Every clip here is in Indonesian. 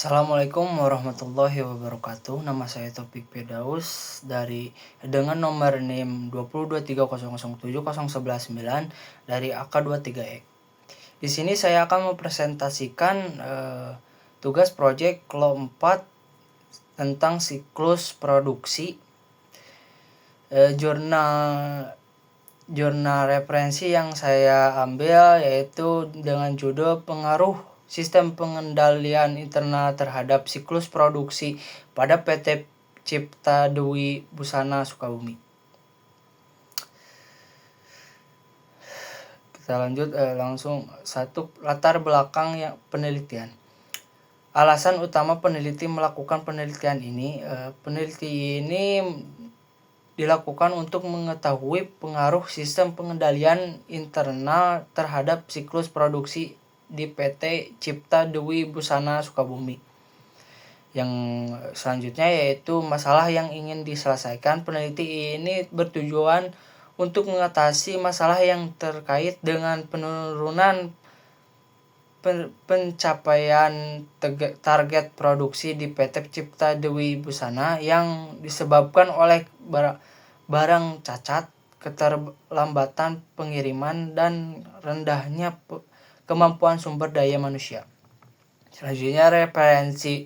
Assalamualaikum warahmatullahi wabarakatuh. Nama saya Taufik Firdaus dengan nomor NIM 20230070119 dari AK23E. Di sini saya akan mempresentasikan tugas proyek kelompok 4 tentang siklus produksi. Jurnal referensi yang saya ambil yaitu dengan judul Pengaruh Sistem Pengendalian Internal Terhadap Siklus Produksi pada PT Cipta Dewi Busana Sukabumi. Kita lanjut langsung. Satu, latar belakang yang penelitian. Alasan utama peneliti melakukan penelitian ini. Peneliti ini dilakukan untuk mengetahui pengaruh sistem pengendalian internal terhadap siklus produksi di PT Cipta Dewi Busana Sukabumi. Yang selanjutnya yaitu masalah yang ingin diselesaikan. Peneliti ini bertujuan untuk mengatasi masalah yang terkait dengan penurunan pencapaian target produksi di PT Cipta Dewi Busana yang disebabkan oleh barang cacat, keterlambatan pengiriman, dan rendahnya kemampuan sumber daya manusia. Selanjutnya referensi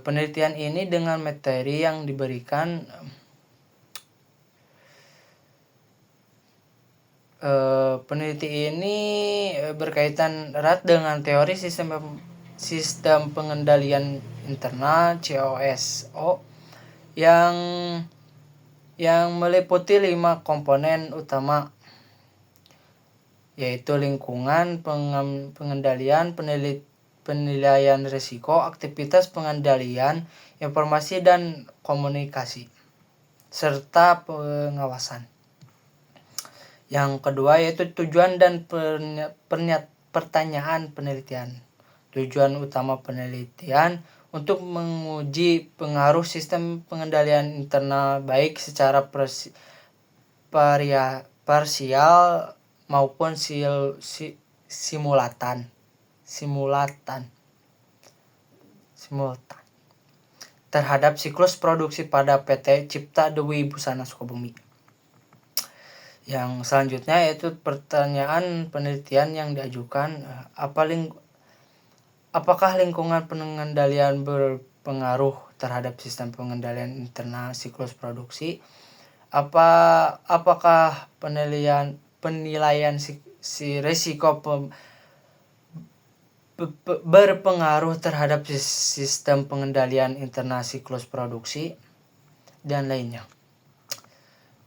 penelitian ini dengan materi yang diberikan. Peneliti ini berkaitan erat dengan teori sistem pengendalian internal COSO yang meliputi 5 komponen utama, yaitu lingkungan, pengendalian, penilaian risiko, aktivitas pengendalian, informasi dan komunikasi, serta pengawasan. Yang kedua yaitu tujuan dan pertanyaan penelitian. Tujuan utama penelitian untuk menguji pengaruh sistem pengendalian internal baik secara parsial maupun simultan terhadap siklus produksi pada PT Cipta Dewi Busana Sukabumi. Yang selanjutnya yaitu pertanyaan penelitian yang diajukan. Apakah lingkungan pengendalian berpengaruh terhadap sistem pengendalian internal siklus produksi? Apakah penilaian risiko berpengaruh terhadap sistem pengendalian internal siklus produksi, dan lainnya.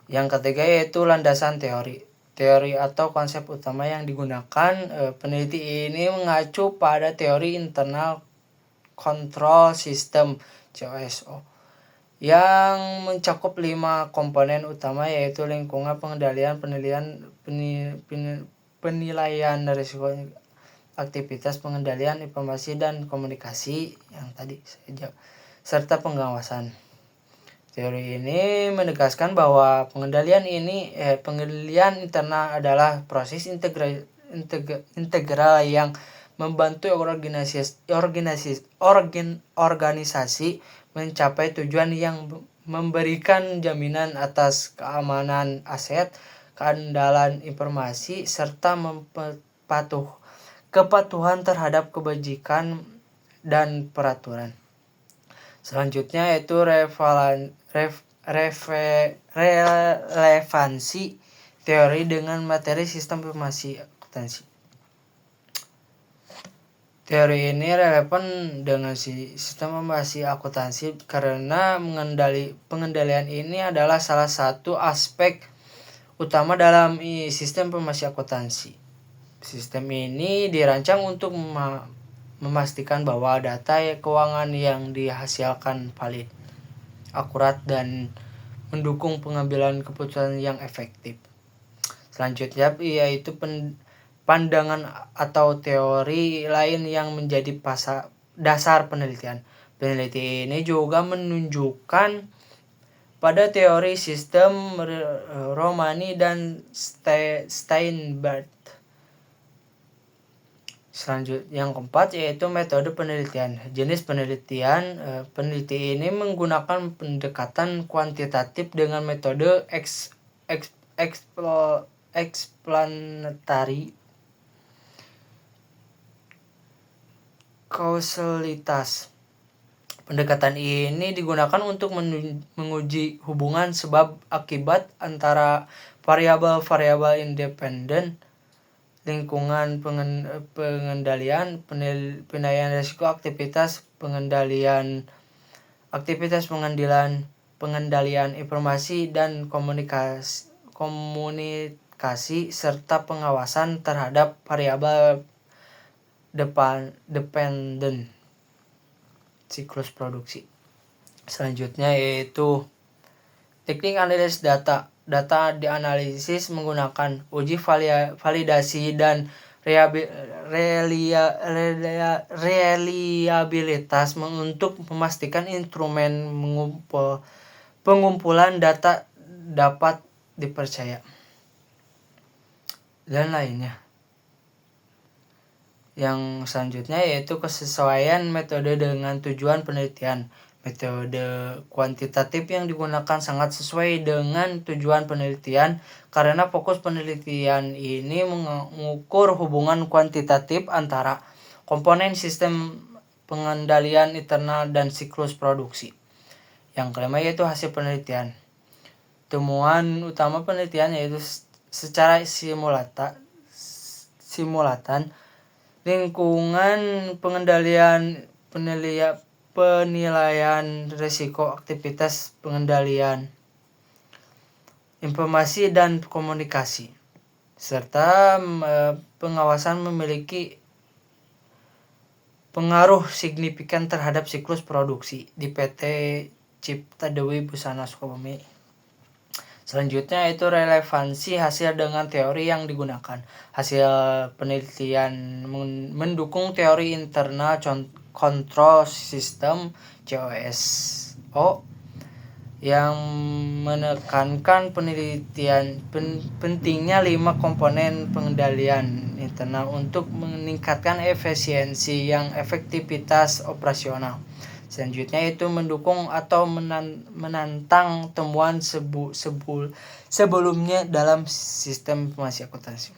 Yang ketiga yaitu landasan teori atau konsep utama yang digunakan. Peneliti ini mengacu pada teori internal control system COSO yang mencakup 5 komponen utama, yaitu lingkungan, pengendalian, penilaian risiko, aktivitas pengendalian, informasi dan komunikasi yang tadi serta pengawasan. Teori ini menegaskan bahwa pengendalian internal adalah proses integral yang membantu organisasi mencapai tujuan yang memberikan jaminan atas keamanan aset, keandalan informasi, serta kepatuhan terhadap kebijakan dan peraturan. Selanjutnya yaitu relevansi teori dengan materi sistem informasi akuntansi. Teori ini relevan dengan sistem informasi akuntansi karena pengendalian ini adalah salah satu aspek utama dalam sistem informasi akuntansi. Sistem ini dirancang untuk memastikan bahwa data keuangan yang dihasilkan valid, akurat, dan mendukung pengambilan keputusan yang efektif. Selanjutnya yaitu pandangan atau teori lain yang menjadi dasar penelitian. Peneliti ini juga menunjukkan pada teori sistem Romani dan Steinbart Selanjutnya yang keempat yaitu metode penelitian. Jenis penelitian, peneliti ini menggunakan pendekatan kuantitatif dengan metode explanatory kausalitas. Pendekatan ini digunakan untuk menguji hubungan sebab akibat antara variabel-variabel independen, lingkungan pengendalian, penilaian risiko, aktivitas pengendalian informasi dan komunikasi serta pengawasan terhadap variabel dependen siklus produksi. Selanjutnya yaitu teknik analisis data. Data dianalisis menggunakan uji validasi dan reliabilitas untuk memastikan instrumen pengumpulan data dapat dipercaya dan lainnya. Yang selanjutnya yaitu kesesuaian metode dengan tujuan penelitian. Metode kuantitatif yang digunakan sangat sesuai dengan tujuan penelitian karena fokus penelitian ini mengukur hubungan kuantitatif antara komponen sistem pengendalian internal dan siklus produksi. Yang kelima yaitu hasil penelitian. Temuan utama penelitian yaitu secara simulatan lingkungan pengendalian penilaian risiko, aktivitas pengendalian informasi dan komunikasi, serta pengawasan memiliki pengaruh signifikan terhadap siklus produksi di PT Cipta Dewi Busana Sukabumi. Selanjutnya itu relevansi hasil dengan teori yang digunakan. Hasil penelitian mendukung teori internal control system COSO yang menekankan pentingnya 5 komponen pengendalian internal untuk meningkatkan efisiensi yang efektivitas operasional. Selanjutnya itu mendukung atau menantang temuan sebelumnya dalam sistem informasi akuntansi.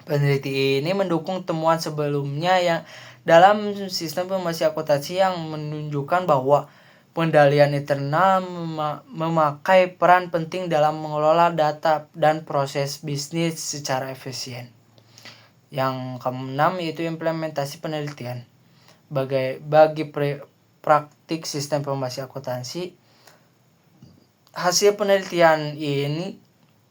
Peneliti ini mendukung temuan sebelumnya yang dalam sistem informasi akuntansi yang menunjukkan bahwa pengendalian internal memakai peran penting dalam mengelola data dan proses bisnis secara efisien. Yang keenam yaitu implementasi penelitian. Bagi praktik sistem informasi akuntansi, hasil penelitian ini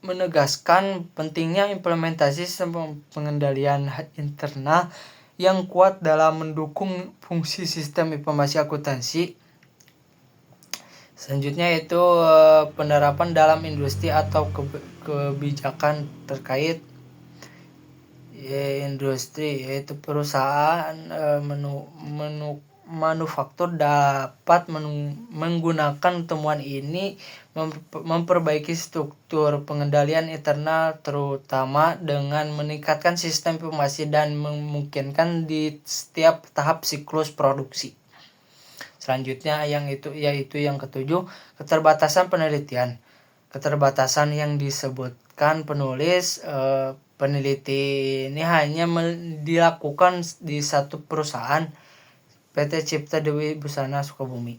menegaskan pentingnya implementasi sistem pengendalian internal yang kuat dalam mendukung fungsi sistem informasi akuntansi. Selanjutnya itu penerapan dalam industri atau kebijakan terkait industri, yaitu perusahaan manufaktur dapat menggunakan temuan ini memperbaiki struktur pengendalian internal terutama dengan meningkatkan sistem informasi dan memungkinkan di setiap tahap siklus produksi. Selanjutnya yaitu yang ketujuh, keterbatasan penelitian. Keterbatasan yang disebutkan penulis peneliti ini hanya dilakukan di satu perusahaan, PT Cipta Dewi Busana Sukabumi.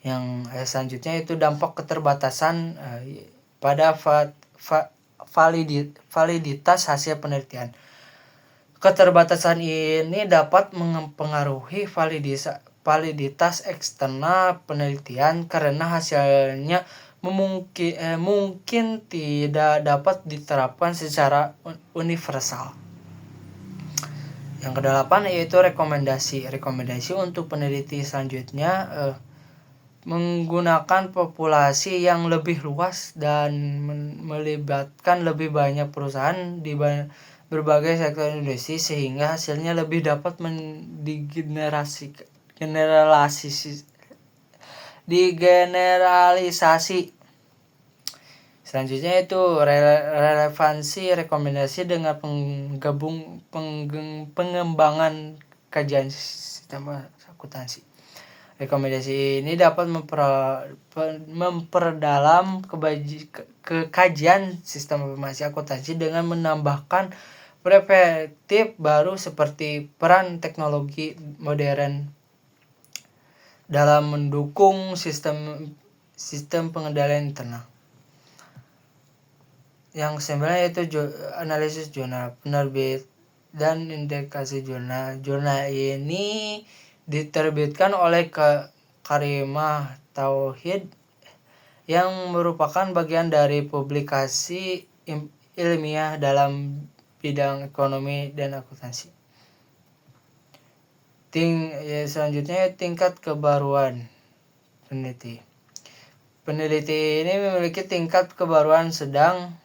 Yang selanjutnya itu dampak keterbatasan pada validitas hasil penelitian. Keterbatasan ini dapat mempengaruhi validitas eksternal penelitian karena hasilnya mungkin tidak dapat diterapkan secara universal. Yang kedelapan yaitu rekomendasi. Rekomendasi untuk peneliti selanjutnya menggunakan populasi yang lebih luas dan melibatkan lebih banyak perusahaan di berbagai sektor industri sehingga hasilnya lebih dapat digeneralisasi. Selanjutnya itu relevansi rekomendasi dengan pengembangan kajian sistem akuntansi. Rekomendasi ini dapat memperdalam kajian sistem informasi akuntansi dengan menambahkan perspektif baru seperti peran teknologi modern dalam mendukung sistem pengendalian internal. Yang sebenarnya itu analisis jurnal, penerbit dan indikasi jurnal. Jurnal ini diterbitkan oleh Karimah Tauhid yang merupakan bagian dari publikasi ilmiah dalam bidang ekonomi dan akuntansi. Selanjutnya tingkat kebaruan peneliti. Peneliti ini memiliki tingkat kebaruan sedang.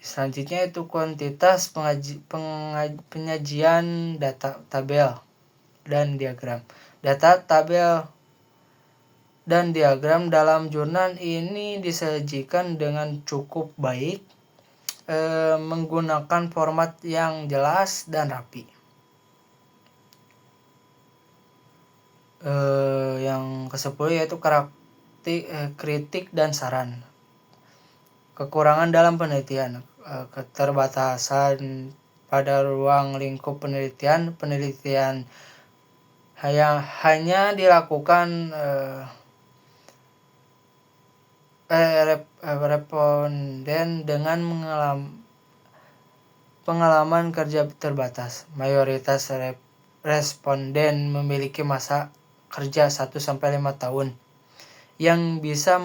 Selanjutnya itu kuantitas penyajian data, tabel dan diagram. Data, tabel dan diagram dalam jurnal ini disajikan dengan cukup baik, menggunakan format yang jelas dan rapi. Yang ke-10 yaitu kritik dan saran. Kekurangan dalam penelitian, keterbatasan pada ruang lingkup penelitian hanya dilakukan responden dengan pengalaman kerja terbatas. Mayoritas responden memiliki masa kerja 1-5 tahun yang bisa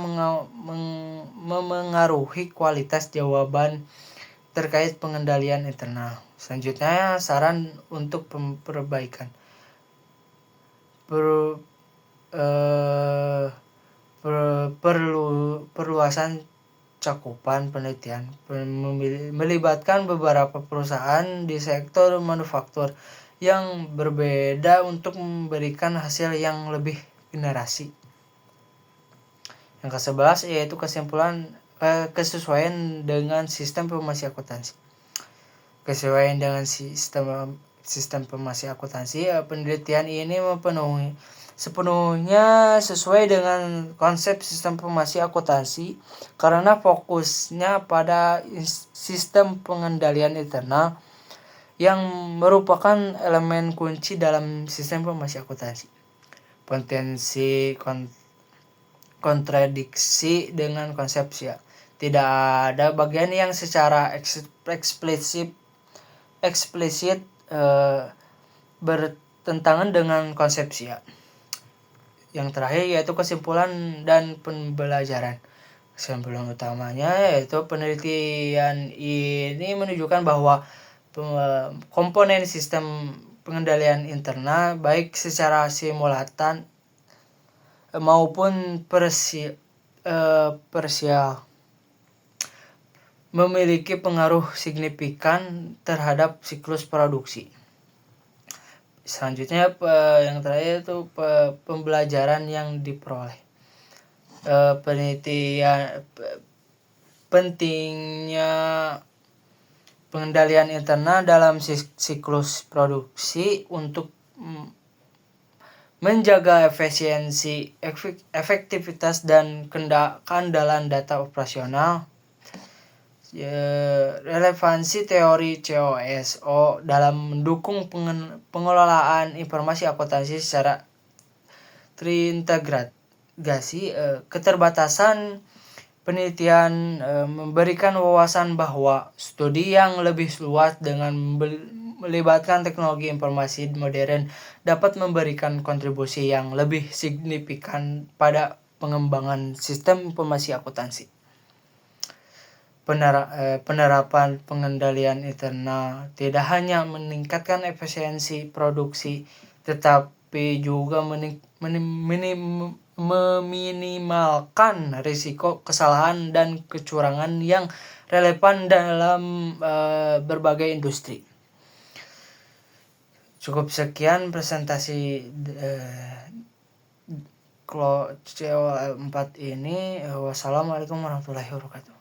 memengaruhi kualitas jawaban terkait pengendalian internal. Selanjutnya, saran untuk perbaikan. Perluasan cakupan penelitian melibatkan beberapa perusahaan di sektor manufaktur yang berbeda untuk memberikan hasil yang lebih generasi. Yang ke-11 yaitu kesesuaian dengan sistem informasi akuntansi. Kesesuaian dengan sistem informasi akuntansi, penelitian ini sepenuhnya sesuai dengan konsep sistem informasi akuntansi karena fokusnya pada sistem pengendalian internal yang merupakan elemen kunci dalam sistem informasi akuntansi. Potensi kontradiksi dengan konsepsi. Tidak ada bagian yang secara eksplisit bertentangan dengan konsepsi. Yang terakhir yaitu kesimpulan dan pembelajaran. Kesimpulan utamanya yaitu penelitian ini menunjukkan bahwa komponen sistem pengendalian internal baik secara simultan maupun parsial memiliki pengaruh signifikan terhadap siklus produksi. Selanjutnya yang terakhir itu pembelajaran yang diperoleh. Penelitian pentingnya pengendalian internal dalam siklus produksi untuk menjaga efisiensi, efektivitas dan keandalan data operasional. Relevansi teori COSO dalam mendukung pengelolaan informasi akuntansi secara terintegrasi. Keterbatasan penelitian memberikan wawasan bahwa studi yang lebih luas dengan melibatkan teknologi informasi modern dapat memberikan kontribusi yang lebih signifikan pada pengembangan sistem informasi akuntansi. Penerapan pengendalian internal tidak hanya meningkatkan efisiensi produksi, tetapi juga meminimalkan risiko kesalahan dan kecurangan yang relevan dalam berbagai industri. Cukup sekian presentasi COL 4 ini. Wassalamualaikum warahmatullahi wabarakatuh.